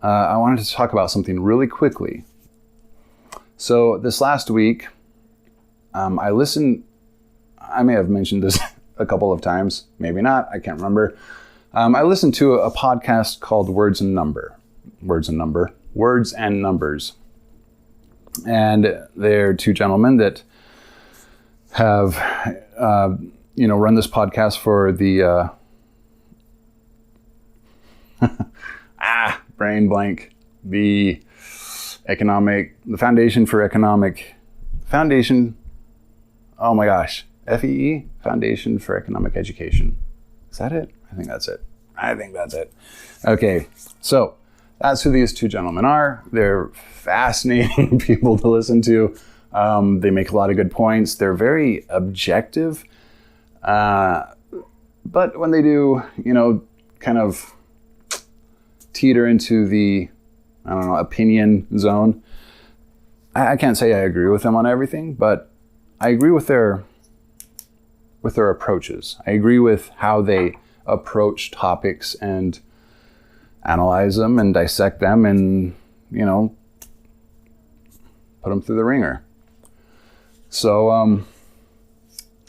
I wanted to talk about something really quickly. So this last week, I may have mentioned this a couple of times, maybe not, I can't remember. I listened to a podcast called Words and Numbers. And they're two gentlemen that have, run this podcast for the, brain blank, the FEE, Foundation for Economic Education. Is that it? I think that's it. Okay, so that's who these two gentlemen are. They're fascinating people to listen to. They make a lot of good points. They're very objective. But when they do, kind of teeter into the, opinion zone, I can't say I agree with them on everything, but I agree with their approaches. I agree with how they approach topics and analyze them and dissect them and, put them through the ringer. So,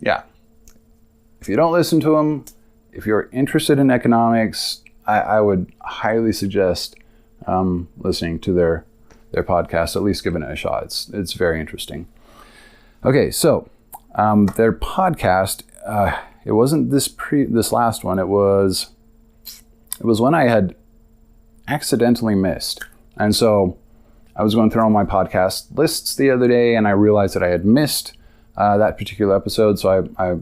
if you don't listen to them, if you're interested in economics, I would highly suggest listening to their podcast, at least giving it a shot. It's very interesting. Okay, so their podcast, it wasn't this last one. It was one I had accidentally missed. And so I was going through all my podcast lists the other day, and I realized that I had missed that particular episode. So I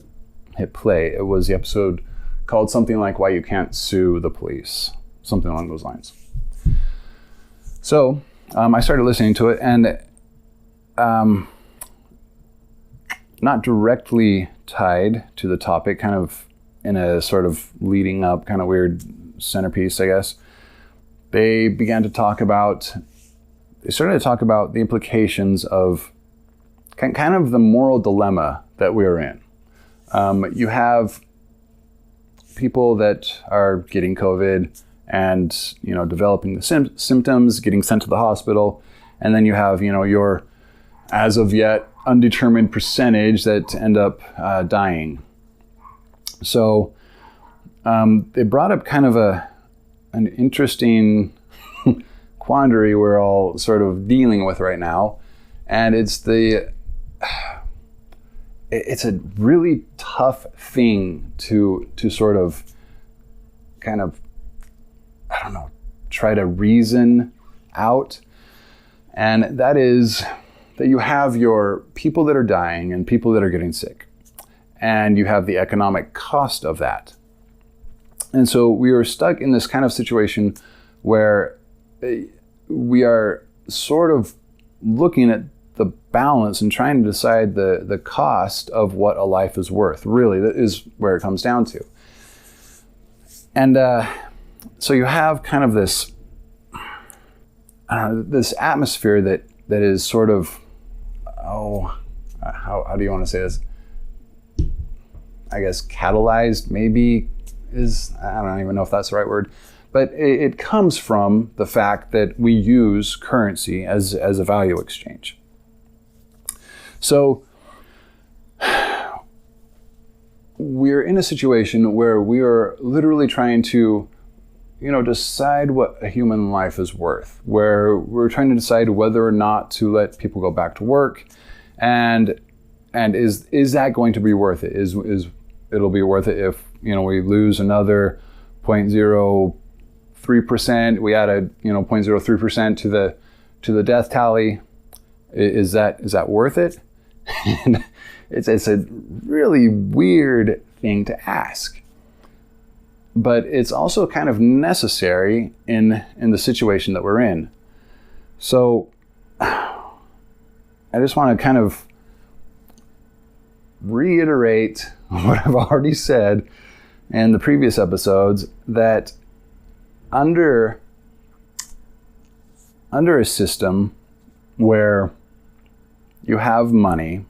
hit play. It was the episode called something like Why You Can't Sue the Police, something along those lines. So I started listening to it, and not directly tied to the topic, kind of in a sort of leading up, kind of weird centerpiece, I guess. They started to talk about the implications of kind of the moral dilemma that we're in. You have people that are getting COVID and, developing the symptoms, getting sent to the hospital. And then you have, your as of yet undetermined percentage that end up dying. So they brought up kind of an interesting quandary we're all sort of dealing with right now. And it's a really tough thing to sort of kind of, try to reason out. And that is that you have your people that are dying and people that are getting sick. And you have the economic cost of that. And so we are stuck in this kind of situation where we are sort of looking at the balance and trying to decide the cost of what a life is worth. Really, that is where it comes down to. And so you have kind of this atmosphere that is sort of, how do you want to say this? I guess catalyzed maybe is, I don't even know if that's the right word, but it comes from the fact that we use currency as a value exchange. So we're in a situation where we are literally trying to, decide what a human life is worth, where we're trying to decide whether or not to let people go back to work, and is that going to be worth it? It'll be worth it if, we lose another 0.03%, we add a 0.03% to the death tally. Is that worth it? And it's a really weird thing to ask. But it's also kind of necessary in the situation that we're in. So I just want to kind of reiterate what I've already said in the previous episodes, that under a system where you have money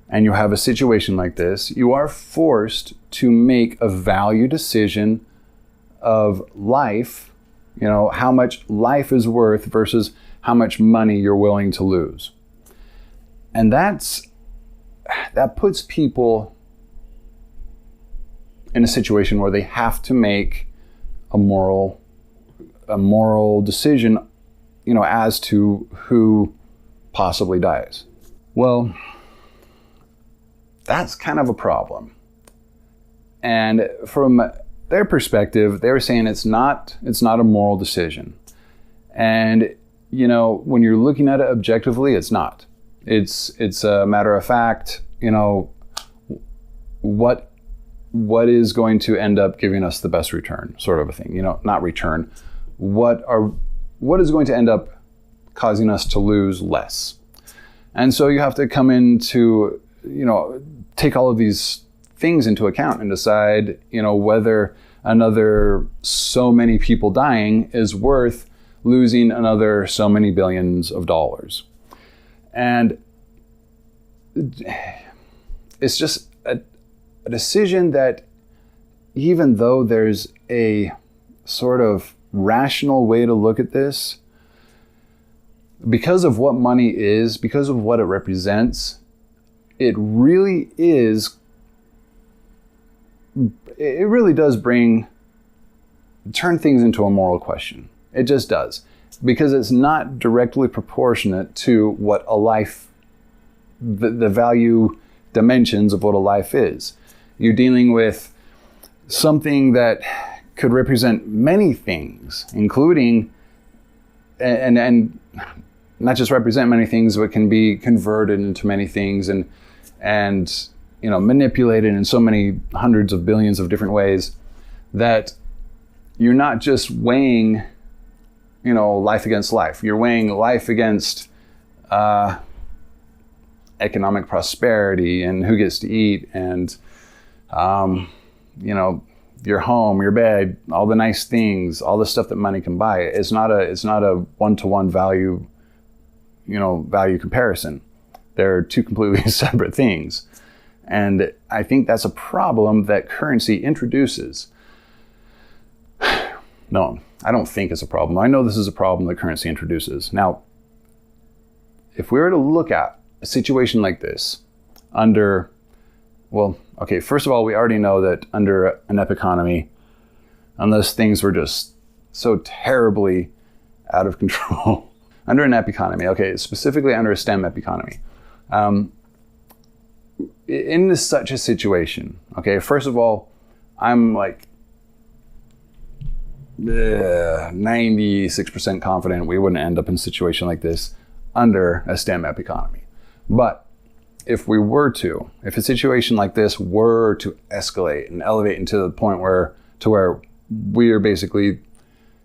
and you have a situation like this, you are forced to make a value decision of life how much life is worth versus how much money you're willing to lose. And that puts people in a situation where they have to make a moral decision, as to who possibly dies. Well, that's kind of a problem. And from their perspective, they were saying it's not a moral decision. And when you're looking at it objectively, it's not. It's a matter of fact, what is going to end up giving us the best return, sort of a thing. Not return. What is going to end up causing us to lose less? And so you have to come into, take all of these things into account and decide, whether another so many people dying is worth losing another so many billions of dollars. And it's just a decision that, even though there's a sort of rational way to look at this, because of what money is, because of what it represents, it really does turn things into a moral question. It just does. Because it's not directly proportionate to what a life, the value dimensions of what a life is. You're dealing with something that could represent many things, including, and not just represent many things, but can be converted into many things and manipulated in so many hundreds of billions of different ways, that you're not just weighing, life against life. You're weighing life against economic prosperity and who gets to eat and, your home, your bed, all the nice things, all the stuff that money can buy. It's not a one-to-one value comparison. They're two completely separate things. And I think that's a problem that currency introduces. No, I don't think it's a problem. I know this is a problem that currency introduces. Now, if we were to look at a situation like this first of all, we already know that under an economy, unless things were just so terribly out of control, under an economy, specifically under a STEM economy, in such a situation, first of all, I'm like 96% confident we wouldn't end up in a situation like this under a STEM economy. But if a situation like this were to escalate and elevate into the point where we are basically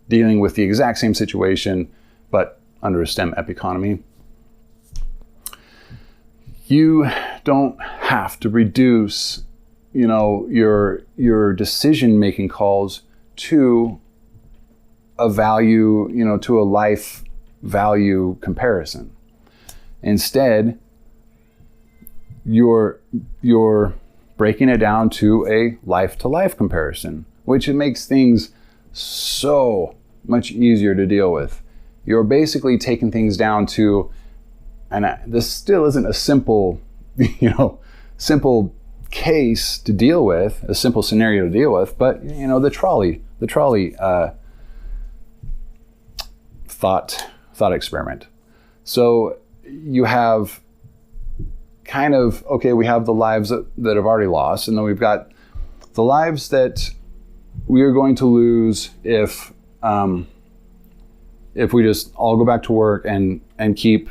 dealing with the exact same situation, but under a STEM economy, you don't have to reduce, your decision-making calls to a value, to a life value comparison. Instead, you're breaking it down to a life-to-life comparison, which it makes things so much easier to deal with. You're basically taking things down to, and this still isn't a simple case to deal with, a simple scenario to deal with, but the trolley thought experiment. So you have we have the lives that have already lost, and then we've got the lives that we are going to lose if we just all go back to work and keep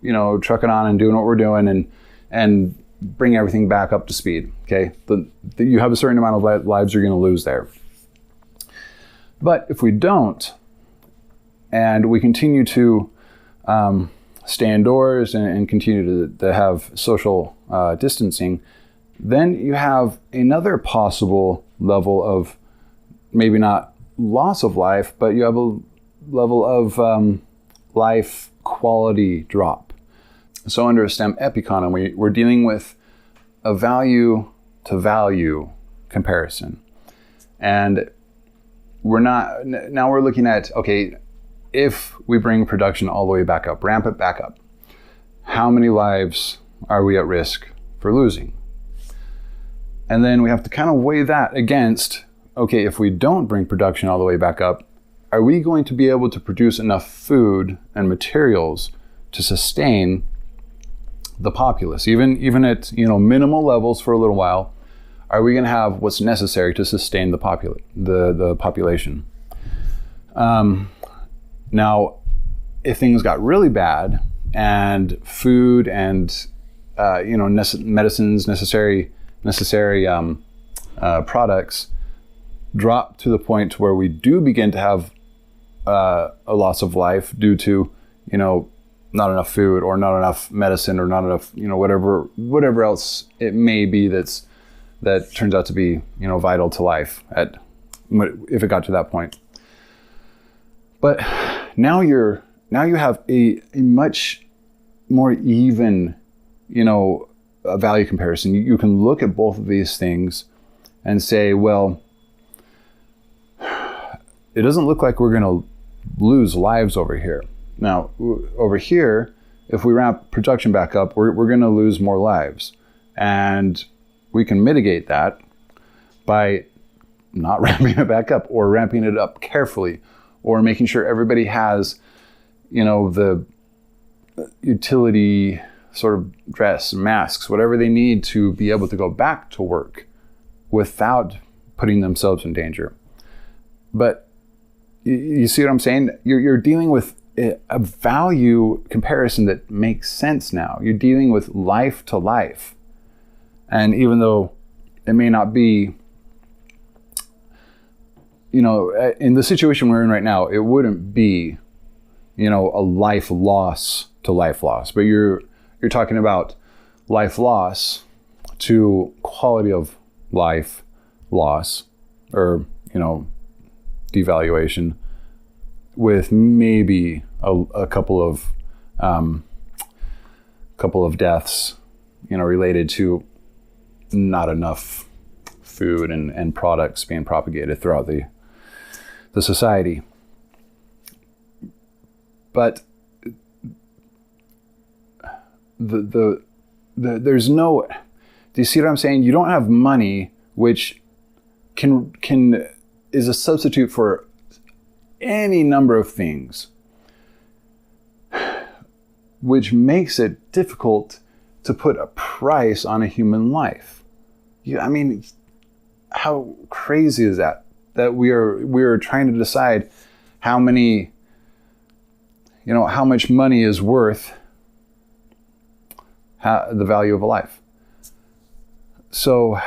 trucking on and doing what we're doing and bring everything back up to speed. You have a certain amount of lives you're going to lose there. But if we don't, and we continue to stay indoors and continue to have social distancing, then you have another possible level of, maybe not loss of life, but you have a level of life quality drop. So under a STEM economy, we're dealing with a value to value comparison. And now we're looking at, okay, if we bring production all the way back up, ramp it back up, how many lives are we at risk for losing? And then we have to kind of weigh that against, okay, if we don't bring production all the way back up, are we going to be able to produce enough food and materials to sustain the populace, even at minimal levels for a little while? Are we going to have what's necessary to sustain the population? Now, if things got really bad and food and medicines, necessary products drop to the point where we do begin to have a loss of life due to not enough food or not enough medicine or not enough whatever else it may be that turns out to be vital to life if it got to that point. But now you have a much more even value comparison. You can look at both of these things and say, well, it doesn't look like we're going to lose lives over here. Now, over here, if we ramp production back up, we're going to lose more lives. And we can mitigate that by not ramping it back up, or ramping it up carefully, or making sure everybody has, the utility sort of dress, masks, whatever they need to be able to go back to work without putting themselves in danger. But you see what I'm saying? You're dealing with a value comparison that makes sense now. You're dealing with life to life. And even though it may not be, in the situation we're in right now, it wouldn't be, a life loss to life loss. But you're talking about life loss to quality of life loss, or, devaluation, with maybe a couple of deaths, related to not enough food and products being propagated throughout the society. But there's no, do you see what I'm saying? You don't have money, which is a substitute for any number of things, which makes it difficult to put a price on a human life. How crazy is that? That we are trying to decide how much money is worth the value of a life. So,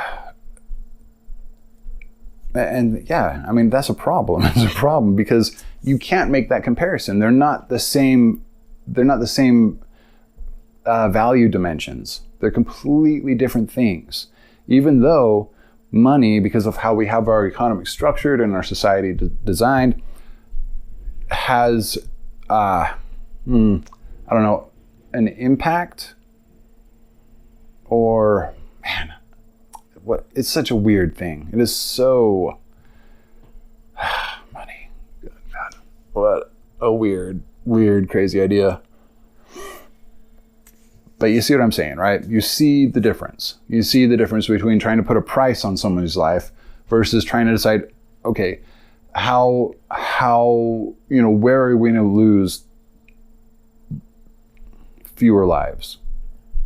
and yeah, that's a problem. It's a problem because you can't make that comparison. They're not the same value dimensions. They're completely different things. Even though money, because of how we have our economy structured and our society designed, has, an impact, or, it's such a weird thing. It is so, money, good God, what a weird, crazy idea. But you see what I'm saying, right? You see the difference. You see the difference between trying to put a price on someone's life versus trying to decide, okay, how where are we going to lose fewer lives?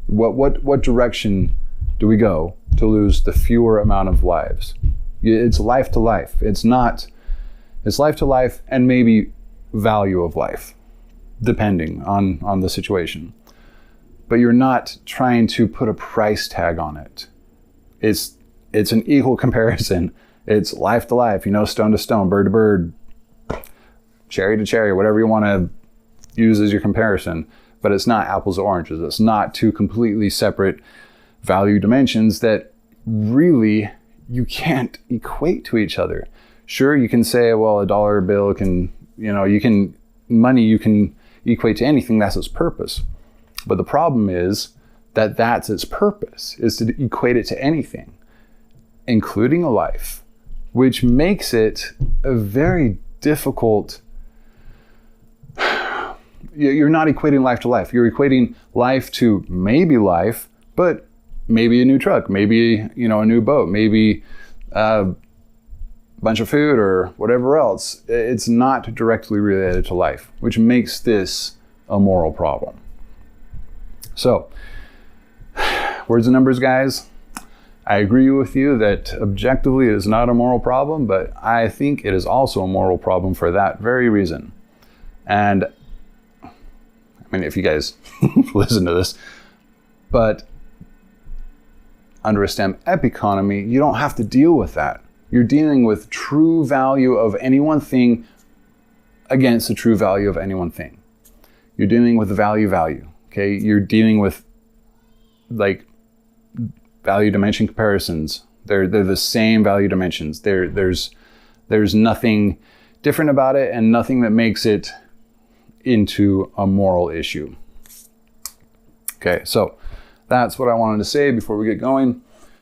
What direction do we go to lose the fewer amount of lives? It's life to life. It's life to life and maybe value of life, depending on the situation. But you're not trying to put a price tag on it. It's an equal comparison. It's life to life, stone to stone, bird to bird, cherry to cherry, whatever you want to use as your comparison. But it's not apples to oranges. It's not two completely separate value dimensions that really you can't equate to each other. Sure, you can say, well, a dollar bill can money you can equate to anything. That's its purpose. But the problem is that's its purpose, is to equate it to anything, including a life. which makes it a very difficult. You're not equating life to life. You're equating life to maybe life, but maybe a new truck, maybe, a new boat, maybe a bunch of food or whatever else. It's not directly related to life, which makes this a moral problem. So, words and numbers, guys. I agree with you that objectively it is not a moral problem, but I think it is also a moral problem for that very reason. And if you guys listen to this, but under a STEM economy, you don't have to deal with that. You're dealing with true value of any one thing against the true value of any one thing. You're dealing with value, okay? You're dealing with value dimension comparisons. They're the same value dimensions. There's nothing different about it and nothing that makes it into a moral issue. Okay, so that's what I wanted to say before we get going.